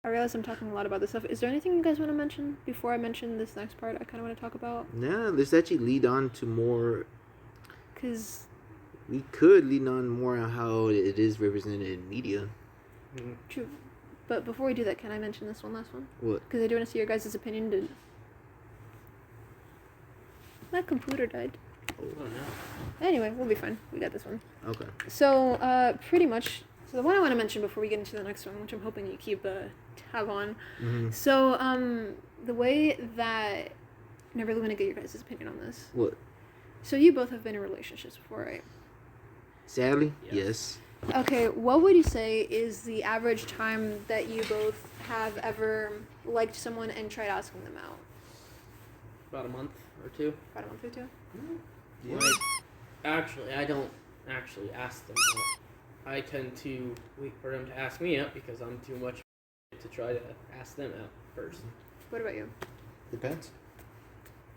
I realize I'm talking a lot about this stuff. Is there anything you guys want to mention before I mention this next part I kind of want to talk about? Yeah, let's actually lead on to more. Because we could lead on more on how it is represented in media. True. But before we do that, can I mention this last one? What? Because I do want to see your guys' opinion. My computer died. Oh, no. Anyway, we'll be fine. We got this one. Okay. So, pretty much... So the one I want to mention before we get into the next one, which I'm hoping you keep a tab on. Mm-hmm. So, the way that... I never really want to get your guys' opinion on this. What? So you both have been in relationships before, right? Sadly, yes. Okay, what would you say is the average time that you both have ever liked someone and tried asking them out? About a month or two. About a month or two? Mm-hmm. Yeah. Actually, I don't actually ask them out. I tend to wait for them to ask me out because I'm too much to try to ask them out first. What about you? Depends.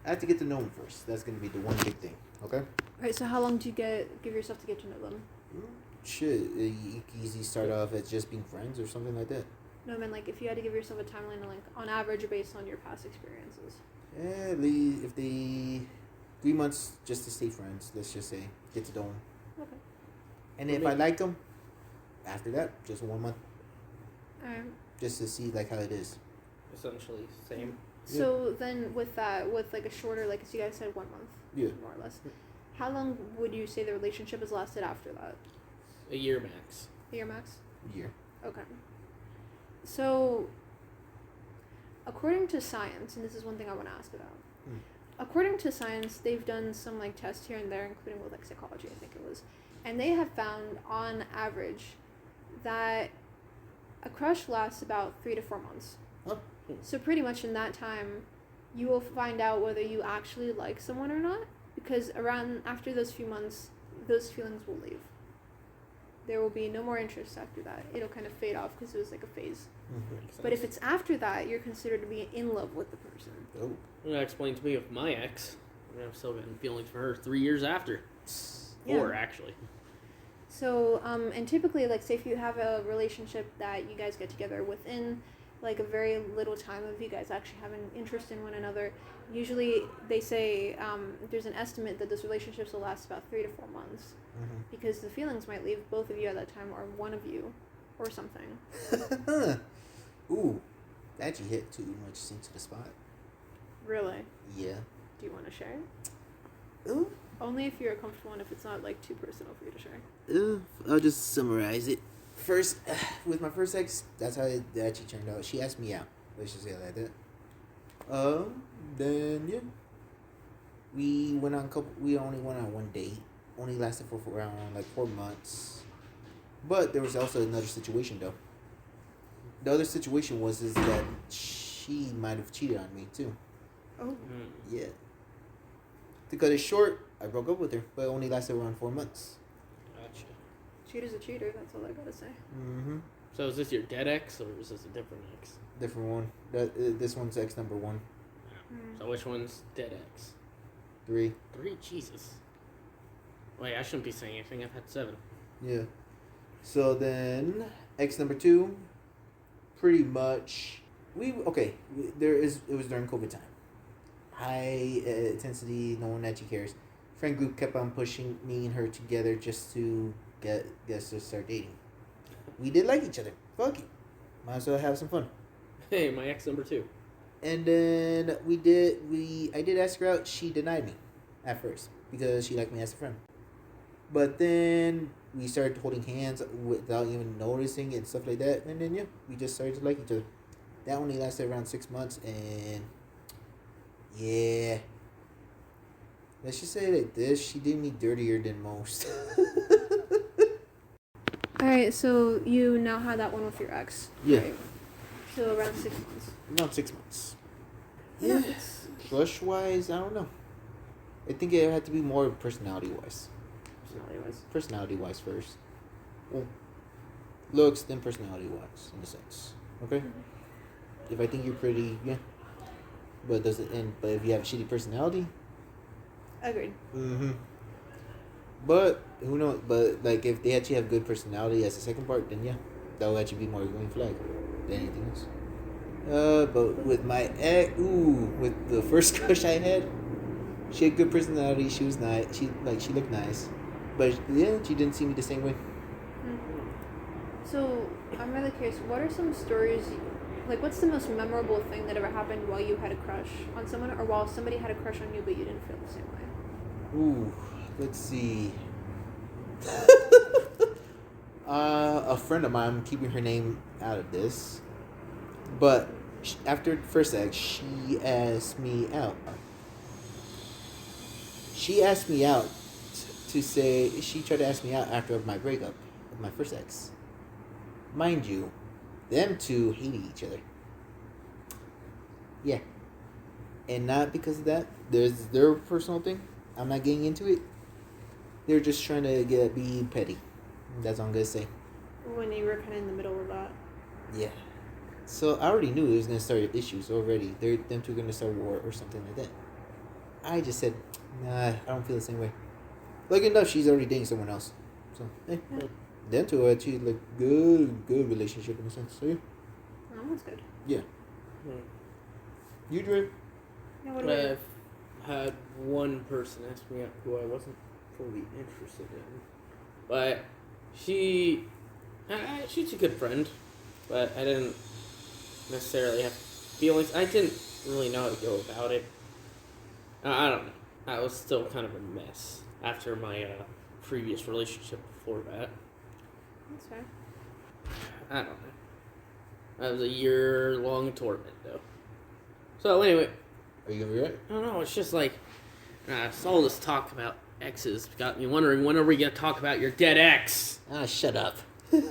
I have to get to know them first. That's going to be the one big thing. Okay? Alright, so how long do you give yourself to get to know them? Shit, you easy start off as just being friends or something like that. No, I mean, like, if you had to give yourself a timeline, like, on average, based on your past experiences. Yeah, if they 3 months just to stay friends, let's just say, get to know them. Okay. And if I like them, after that, just 1 month. Alright. Just to see, like, how it is. Essentially, same. So then with that, with, like, a shorter, like, as you guys said, 1 month. Yeah. More or less. How long would you say the relationship has lasted after that? A year max. A year max? Year. Okay. So, according to science, and this is one thing I want to ask about. According to science, they've done some, like, tests here and there, including with, like, psychology, I think it was. And they have found, on average, that a crush lasts about 3 to 4 months. Huh? So pretty much in that time, you will find out whether you actually like someone or not. Because after those few months, those feelings will leave. There will be no more interest after that. It'll kind of fade off because it was like a phase. Mm-hmm. But if it's after that, you're considered to be in love with the person. Oh. That explained to me with my ex. I mean, I'm still getting feelings for her 3 years after. Yeah. 4, actually. So, and typically, like, say if you have a relationship that you guys get together within, like, a very little time of you guys actually having interest in one another, usually they say there's an estimate that those relationships will last about 3 to 4 months. Mm-hmm. Because the feelings might leave both of you at that time, or one of you, or something. Ooh, that actually hit too much into the spot. Really? Yeah. Do you want to share? Ooh. Only if you're comfortable and if it's not, like, too personal for you to share. I'll just summarize it. First, with my first ex, that's how it actually turned out. She asked me out. Let's just say it like that. Then, yeah. We only went on one date. Only lasted for around, like, 4 months. But there was also another situation, though. The other situation was that she might have cheated on me, too. Oh. Yeah. To cut it short, I broke up with her, but it only lasted around 4 months. Gotcha. Cheater's a cheater, that's all I gotta say. Mm-hmm. So is this your dead ex, or is this a different ex? Different one. This one's ex number 1. So which one's dead ex? 3. 3? Jesus. Wait, I shouldn't be saying anything. I've had 7. Yeah. So then, ex number 2, pretty much, it was during COVID time. High intensity, no one actually cares. Friend group kept on pushing me and her together just to get us to start dating. We did like each other. Fuck it. Might as well have some fun. Hey, my ex number 2. And then I did ask her out. She denied me at first because she liked me as a friend. But then we started holding hands without even noticing and stuff like that. And then, yeah, we just started to like each other. That only lasted around 6 months. And, yeah. Let's just say like this. She did me dirtier than most. Alright, so you now had that one with your ex. Yeah. Right? So around 6 months. Around 6 months. Yeah. Crush-wise, I don't know. I think it had to be more personality-wise. Personality-wise. Personality-wise first. Well, looks, then personality-wise, in a sense. Okay? Mm-hmm. If I think you're pretty, yeah. But if you have a shitty personality. Agreed. Mm-hmm. But who knows? But like, if they actually have good personality as the second part, then yeah, that will actually be more green flag than anything else. But with my ex, with the first crush I had, she had good personality. She was nice. She looked nice, but yeah, she didn't see me the same way. So I'm really curious. What are some stories? Like, what's the most memorable thing that ever happened while you had a crush on someone, or while somebody had a crush on you but you didn't feel the same way? Let's see. A friend of mine, I'm keeping her name out of this, but after first ex, she asked me out. She asked me out to say, she tried to ask me out after my breakup with my first ex. Mind you, them two hated each other. Yeah. And not because of that. There's their personal thing. I'm not getting into it. They're just trying to be petty. That's all I'm going to say. When you were kind of in the middle of that. Yeah. So I already knew it was going to start issues already. Them two going to start war or something like that. I just said, nah, I don't feel the same way. Lucky enough, she's already dating someone else. So, hey. Yeah. Them two are actually like good relationship in a sense. So yeah. Oh, that's good. Yeah. You, Dre? Yeah, what about I've had one person ask me out who I wasn't fully interested in, but she's a good friend, but I didn't necessarily have feelings. I didn't really know how to go about it. I don't know. I was still kind of a mess after my previous relationship before that. That's fair. I don't know. That was a year-long torment, though. So, anyway. Are you going to be right? I don't know. It's just like, all this talk about exes got me wondering, when are we going to talk about your dead ex? Shut up. God.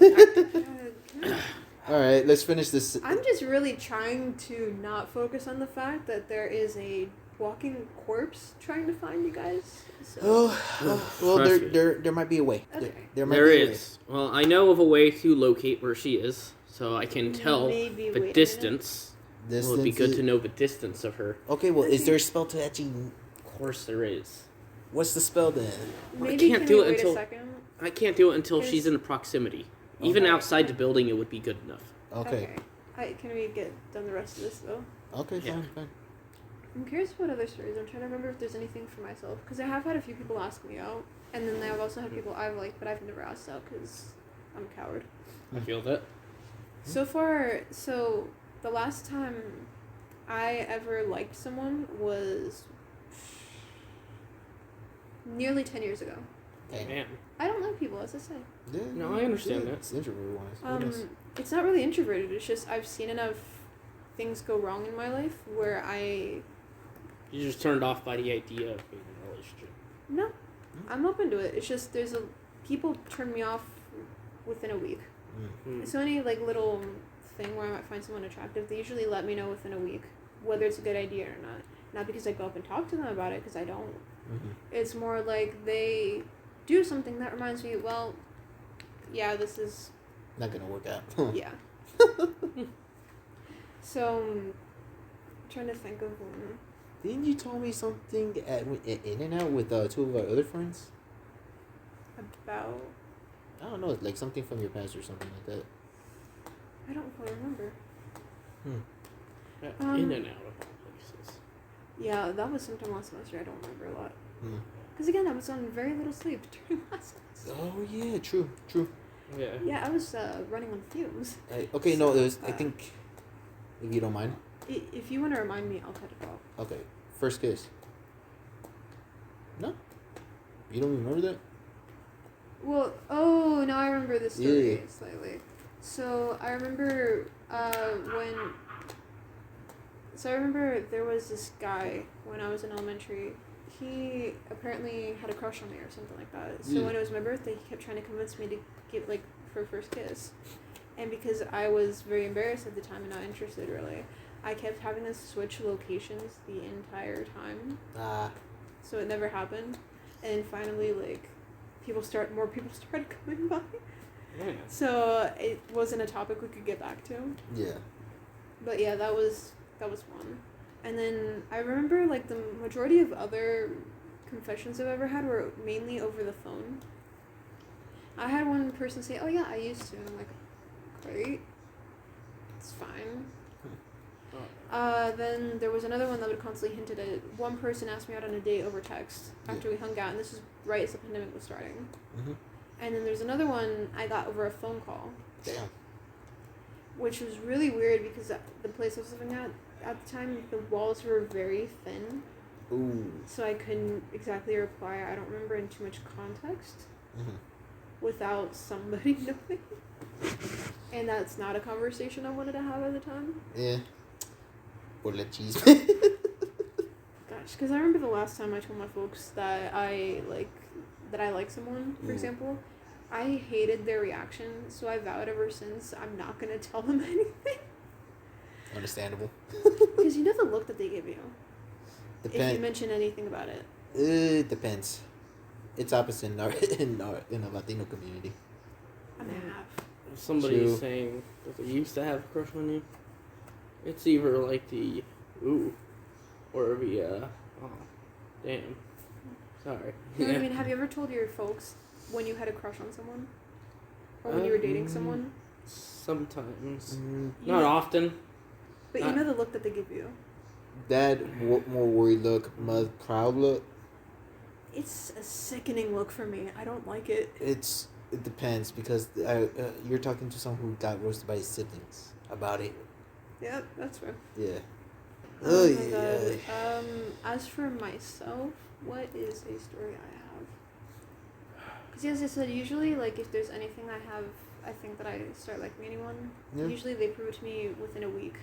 All right, let's finish this. I'm just really trying to not focus on the fact that there is a walking corpse trying to find you guys. So. Well, there might be a way. Okay. There is. Well, I know of a way to locate where she is, so I can tell the distance. It would be good to know the distance of her. Okay, well, is there a spell to actually... Of course there is. What's the spell then? Maybe I can't do it until... a second? I can't do it until she's in proximity. Even outside the building, it would be good enough. Okay. Can we get done the rest of this, though? Okay, Yeah. fine. I'm curious about other stories. I'm trying to remember if there's anything for myself. Because I have had a few people ask me out. And then I've also had people I've liked, but I've never asked out because I'm a coward. I feel that. So far, the last time I ever liked someone was nearly 10 years ago. Okay. Man. I don't like people, as I say. Yeah, No, I understand that. It's introvert-wise. It's not really introverted. It's just I've seen enough things go wrong in my life where You're just turned off by the idea of being in a relationship. No, I'm open to it. It's just people turn me off within a week. Mm. So any little thing where I might find someone attractive, they usually let me know within a week whether it's a good idea or not. Not because I go up and talk to them about it, because I don't. Mm-hmm. It's more like they do something that reminds me, well, yeah, this is not gonna work out. yeah. So, I'm trying to think of one. Didn't you tell me something at In-N-Out with two of our other friends? About? I don't know, like something from your past or something like that. I don't quite remember. In and out of all places. Yeah, that was sometime last semester. I don't remember a lot. Because again, I was on very little sleep during last semester. Oh yeah, true. Yeah. Yeah, I was running on fumes. Okay, no, it was, I think, if you don't mind. If you want to remind me, I'll cut it off. Okay, first kiss. No? You don't remember that? Well, now I remember the story Yeah. slightly. So, I remember I remember there was this guy when I was in elementary. He apparently had a crush on me or something like that. So when it was my birthday, he kept trying to convince me to get for a first kiss. And because I was very embarrassed at the time and not interested really, I kept having to switch locations the entire time. So it never happened. And finally, more people started coming by. Yeah. So it wasn't a topic we could get back to. Yeah. But yeah, that was one. And then I remember the majority of other confessions I've ever had were mainly over the phone. I had one person say, "Oh yeah, I used to." And I'm like, "Great, it's fine." Then there was another one that would constantly hint at it. One person asked me out on a date over text after we hung out, and this is right as the pandemic was starting. Mm-hmm. And then there's another one I got over a phone call. Damn. Which was really weird because the place I was living at the time, the walls were very thin. Ooh. So I couldn't exactly reply. I don't remember in too much context without somebody knowing. And that's not a conversation I wanted to have at the time. Yeah. Or let cheese. Gosh, because I remember the last time I told my folks that I like someone, for example. I hated their reaction, so I vowed ever since I'm not going to tell them anything. Understandable. Mm-hmm. Because you know the look that they give you. If you Depends. mention anything about it. It depends. It's opposite in the Latino community. I'm half. If somebody's True. saying that they used to have a crush on you, it's either like the ooh or the oh damn. Sorry. You know what I mean? Have you ever told your folks when you had a crush on someone? Or when you were dating someone? Sometimes. You Not know- often. But you know the look that they give you. That more worried look, proud look. It's a sickening look for me. I don't like it. It depends because you're talking to someone who got roasted by his siblings about it. Yep, that's fair. Yeah. Oh my god. As for myself, what is a story I have? Because as I said, usually, like, if there's anything I think that I start liking anyone, usually they prove it to me within a week.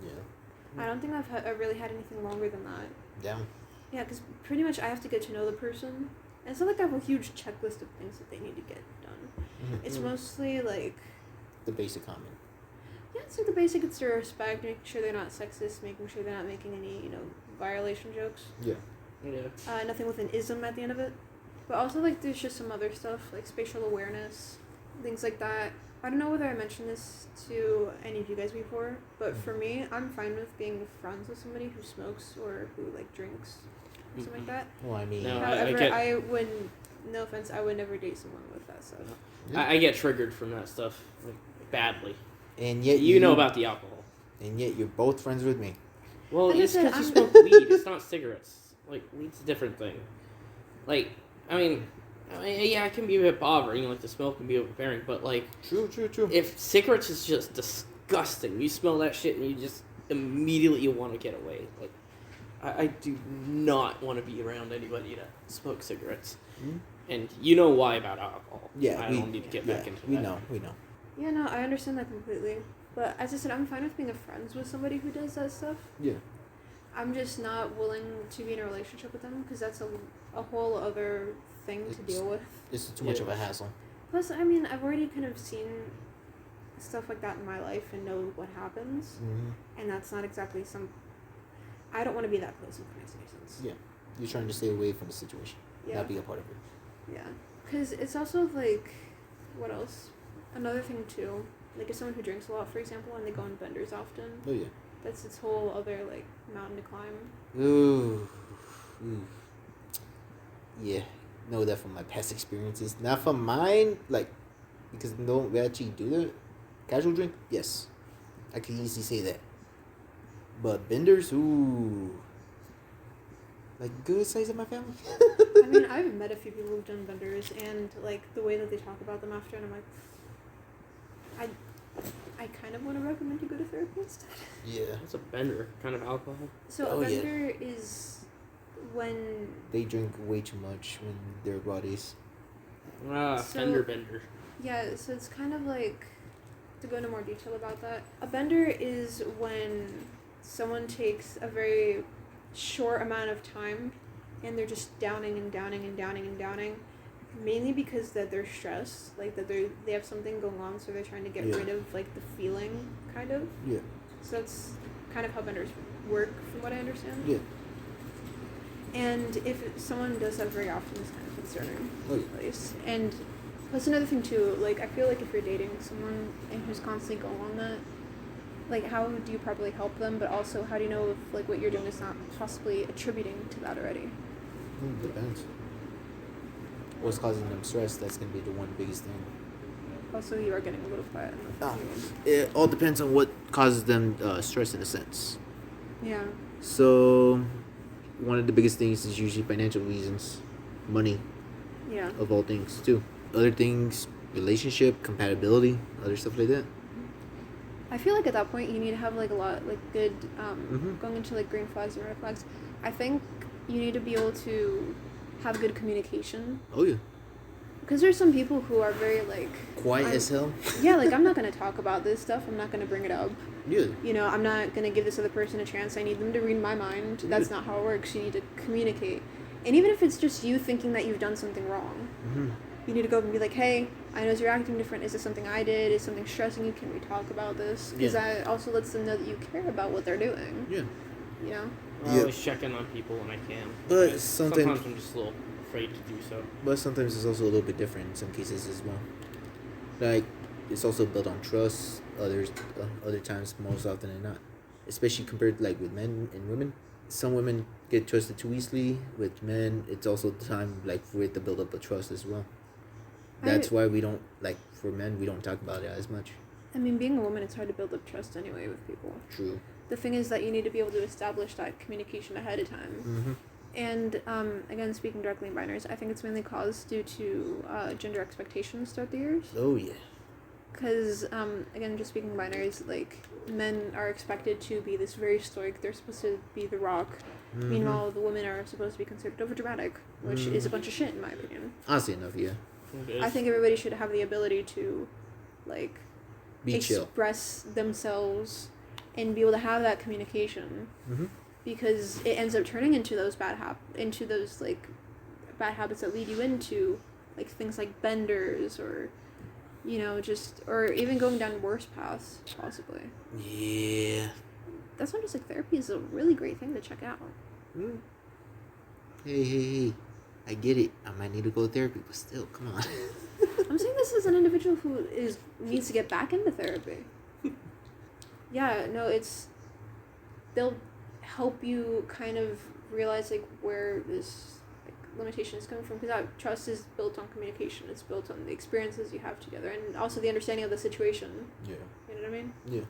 Yeah. I don't think I've really had anything longer than that. Yeah. Yeah, because pretty much I have to get to know the person. And it's not like I have a huge checklist of things that they need to get done. Mm-hmm. It's mostly like... The basic comment. Yeah, it's like the basic. It's their respect, making sure they're not sexist, making sure they're not making any, violation jokes. Yeah. Yeah. Nothing with an ism at the end of it. But also, like, there's just some other stuff, like spatial awareness, things like that. I don't know whether I mentioned this to any of you guys before, but for me, I'm fine with being friends with somebody who smokes or who, like, drinks or something like that. Well, I mean... No, However, I wouldn't, no offense, I would never date someone with that stuff. Yeah. I get triggered from that stuff, like, badly. And yet You know about the alcohol. And yet you're both friends with me. Well, Like I it's said, because you I'm- smoke weed. It's not cigarettes. Like, weed's a different thing. Like, I mean, yeah, it can be a bit bothering. Like, the smell can be overbearing. But, like, True. if cigarettes is just disgusting, you smell that shit and you just immediately want to get away. Like, I do not want to be around anybody that smokes cigarettes. Mm-hmm. And you know why about alcohol. Yeah, I we don't need to get back into we that. We know. Yeah, no, I understand that completely. But as I said, I'm fine with being friends with somebody who does that stuff. Yeah. I'm just not willing to be in a relationship with them because that's a whole other thing to deal with. It's too much of a hassle. Plus, I mean, I've already kind of seen stuff like that in my life and know what happens. Mm-hmm. And that's not exactly I don't want to be that person, if that makes any sense. Yeah. You're trying to stay away from the situation. Yeah. Not be a part of it. Yeah. Because it's also, like, what else? Another thing, too. Like, if someone who drinks a lot, for example, and they go on benders often, Oh, yeah. that's its whole other, like, mountain to climb. Ooh. Yeah. Know that from my past experiences. Not from mine, like, because we actually do that. Casual drink? Yes. I can easily say that. But benders? Ooh. Like, good size of my family? I mean, I've met a few people who've done benders, and, like, the way that they talk about them after, and I'm like, I kind of want to recommend you go to therapy instead. Yeah. What's a bender? Kind of alcohol? So Oh, a yeah. bender is when... They drink way too much when their bodies. Ah, So- fender bender. Yeah, so it's kind of like, to go into more detail about that, a bender is when someone takes a very short amount of time and they're just downing and downing and downing and downing, mainly because that they're stressed, like that they have something going on, so they're trying to get rid of, like, the feeling, kind of. Yeah. So that's kind of how benders work, from what I understand. Yeah. And if someone does that very often, it's kind of concerning. Oh, yeah. At least. And that's another thing too, like, I feel like if you're dating someone and who's constantly going on that, like, how do you properly help them, but also how do you know if, like, what you're doing is not possibly attributing to that already? Depends. What's causing them stress? That's gonna be the one biggest thing. Also, you are getting a little quiet. It all depends on what causes them stress in a sense. Yeah. So, one of the biggest things is usually financial reasons, money, Yeah. of all things too. Other things, relationship, compatibility, other stuff like that. I feel like at that point you need to have like a lot like good Mhm. going into like green flags and red flags. I think you need to be able to have good communication. Oh yeah. Because there's some people who are very like Quiet as hell. Yeah, like I'm not gonna talk about this stuff. I'm not gonna bring it up. Yeah. You know, I'm not gonna give this other person a chance. I need them to read my mind. That's not how it works. You need to communicate, and even if it's just you thinking that you've done something wrong, you need to go up and be like, "Hey, I notice you're acting different. Is this something I did? Is something stressing you? Can we talk about this?" Because that also lets them know that you care about what they're doing. Yeah. You know. I always check in on people when I can. But sometimes I'm just a little afraid to do so. But sometimes it's also a little bit different in some cases as well. Like, it's also built on trust. Other times, most often than not, especially compared like with men and women. Some women get trusted too easily. With men, it's also time like for it to build up a trust as well. That's why we don't like for men we don't talk about it as much. I mean, being a woman, it's hard to build up trust anyway with people. True. The thing is that you need to be able to establish that communication ahead of time. Mm-hmm. And again, speaking directly in binaries, I think it's mainly caused due to gender expectations throughout the years. Oh yeah. Because again, just speaking in binaries, like men are expected to be this very stoic. They're supposed to be the rock. Mm-hmm. Meanwhile, the women are supposed to be considered overdramatic, which is a bunch of shit in my opinion. Honestly enough, yeah. I think everybody should have the ability to, like, Be chill. express themselves and be able to have that communication. Mm-hmm. Because it ends up turning into those bad habits that lead you into like things like benders or or even going down worse paths possibly. Yeah. That's why just like therapy is a really great thing to check out. Mm. Hey, I get it. I might need to go to therapy, but still, come on. I'm saying this as an individual who needs to get back into therapy. Yeah, no, they'll help you kind of realize like where this like limitation is coming from, because that trust is built on communication. It's built on the experiences you have together and also the understanding of the situation. Yeah. You know what I mean? Yeah.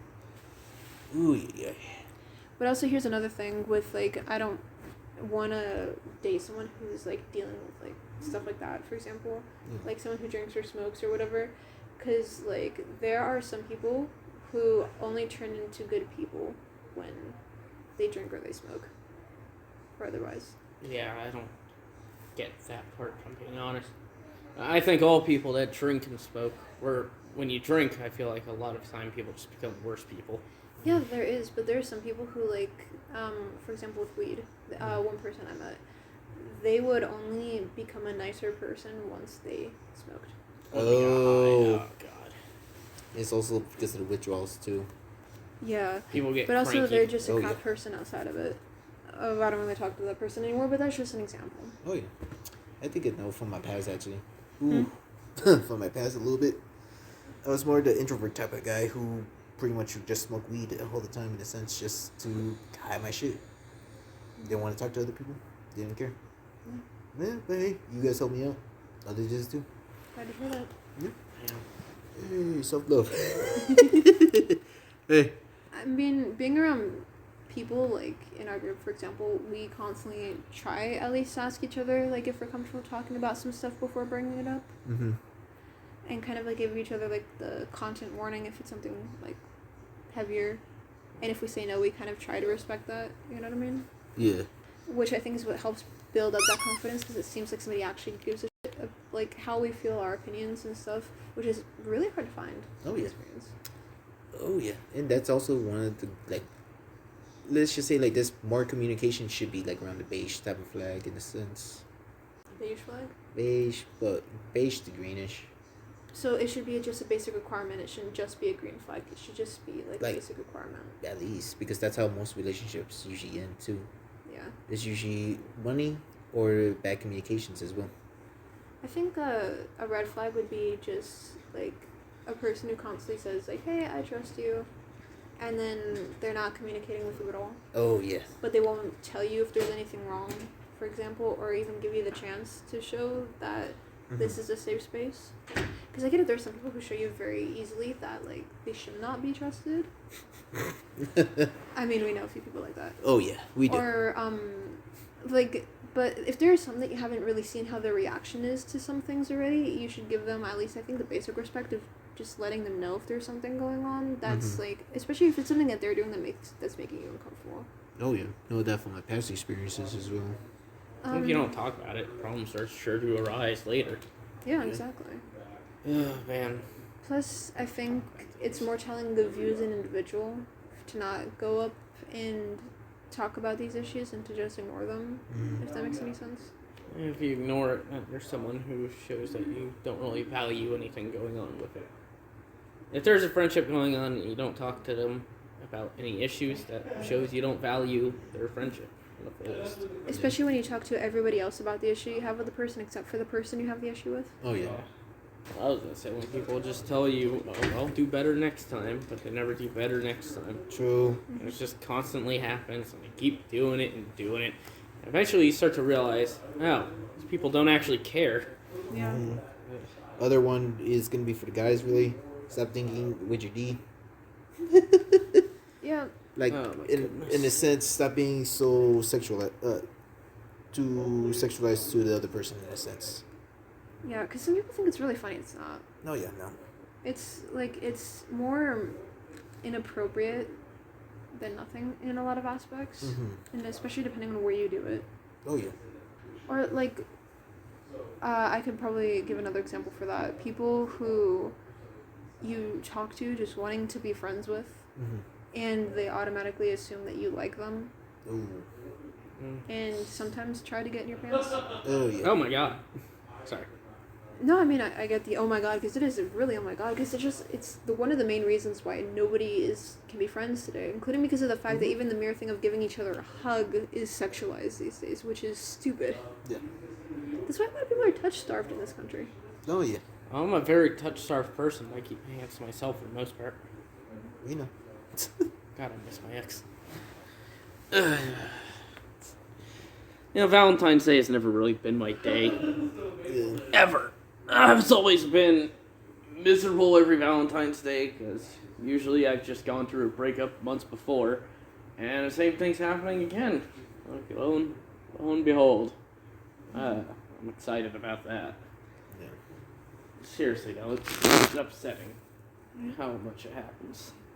Ooh, yeah. But also here's another thing with like, I don't want to date someone who's like dealing with like stuff like that, for example. Like someone who drinks or smokes or whatever, because like there are some people who only turn into good people when they drink or they smoke, or otherwise. Yeah, I don't get that part, if I'm being honest. I think all people that drink and smoke, when you drink, I feel like a lot of time people just become worse people. Yeah, there is, but there are some people who like, for example with weed, one person I met, they would only become a nicer person once they smoked. Oh God. It's also because of the withdrawals too. Yeah. People get But also cranky. they're just a crap person outside of it. I don't really talk to that person anymore, but that's just an example. Oh yeah. I think I know from my past actually. Ooh. From my past a little bit. I was more the introvert type of guy who pretty much would just smoke weed all the time in a sense just to hide my shit. Didn't want to talk to other people. Didn't care. Yeah, but hey, you guys helped me out. Others just do. Glad to hear that. Yeah. Hey, self-love. Hey. I mean, being around people, like, in our group, for example, we constantly try at least to ask each other, like, if we're comfortable talking about some stuff before bringing it up. Mm-hmm. And kind of, like, give each other, like, the content warning if it's something, like, heavier. And if we say no, we kind of try to respect that, you know what I mean? Yeah. Which I think is what helps build up that confidence, because it seems like somebody actually gives a shit of, like, how we feel, our opinions and stuff, which is really hard to find. Oh, yeah. Experience. Oh, yeah. And that's also one of the, like, let's just say, like, this more communication should be, like, around the beige type of flag, in a sense. Beige flag? Beige, but beige to greenish. So it should be just a basic requirement. It shouldn't just be a green flag. It should just be, like a basic requirement. At least, because that's how most relationships usually end, too. Yeah. It's usually money or bad communications as well. I think a red flag would be just, like, a person who constantly says, like, hey, I trust you, and then they're not communicating with you at all. Oh, yeah. But they won't tell you if there's anything wrong, for example, or even give you the chance to show that this is a safe space. Because I get it, there's some people who show you very easily that, like, they should not be trusted. I mean, we know a few people like that. Oh, yeah, we do. Or, like, but if there's some that you haven't really seen how their reaction is to some things already, you should give them, at least, I think, the basic respect of just letting them know if there's something going on. That's, like, especially if it's something that they're doing that's making you uncomfortable. Oh, yeah. No, definitely. Past experiences as well. If you don't talk about it, problems are sure to arise later. Yeah, exactly. Oh, man. Plus, I think it's more telling of you as an individual to not go up and talk about these issues and to just ignore them, if that makes any sense. If you ignore it, there's someone who shows that you don't really value anything going on with it. If there's a friendship going on and you don't talk to them about any issues, that shows you don't value their friendship. Especially when you talk to everybody else about the issue you have with the person, except for the person you have the issue with. Oh, yeah. I was going to say, when people just tell you, oh, I'll do better next time, but they never do better next time. True. And it just constantly happens, and they keep doing it and doing it. And eventually you start to realize, oh, these people don't actually care. Yeah. Other one is going to be for the guys, really. Stop thinking with your D. Yeah. Like, in a sense, stop being so too sexualized to the other person, in a sense. Yeah, because some people think it's really funny. It's not. No, yeah, no. It's, like, it's more inappropriate than nothing in a lot of aspects. And especially depending on where you do it. Oh, yeah. Or, like, I could probably give another example for that. People who you talk to just wanting to be friends with, and they automatically assume that you like them. Ooh. And sometimes try to get in your pants. Oh, yeah. Oh, my God. Sorry. No, I mean, I get the oh my god, because it is really oh my god, because it's one of the main reasons why nobody can be friends today, including because of the fact that even the mere thing of giving each other a hug is sexualized these days, which is stupid. Yeah. That's why a lot of people are touch-starved in this country. Oh, yeah. I'm a very touch-starved person. I keep my hands to myself for the most part. We know. God, I miss my ex. Valentine's Day has never really been my day. Yeah. Ever. I've always been miserable every Valentine's Day because usually I've just gone through a breakup months before, and the same thing's happening again. Lo and behold. I'm excited about that. Yeah. Seriously, though, it's upsetting how much it happens.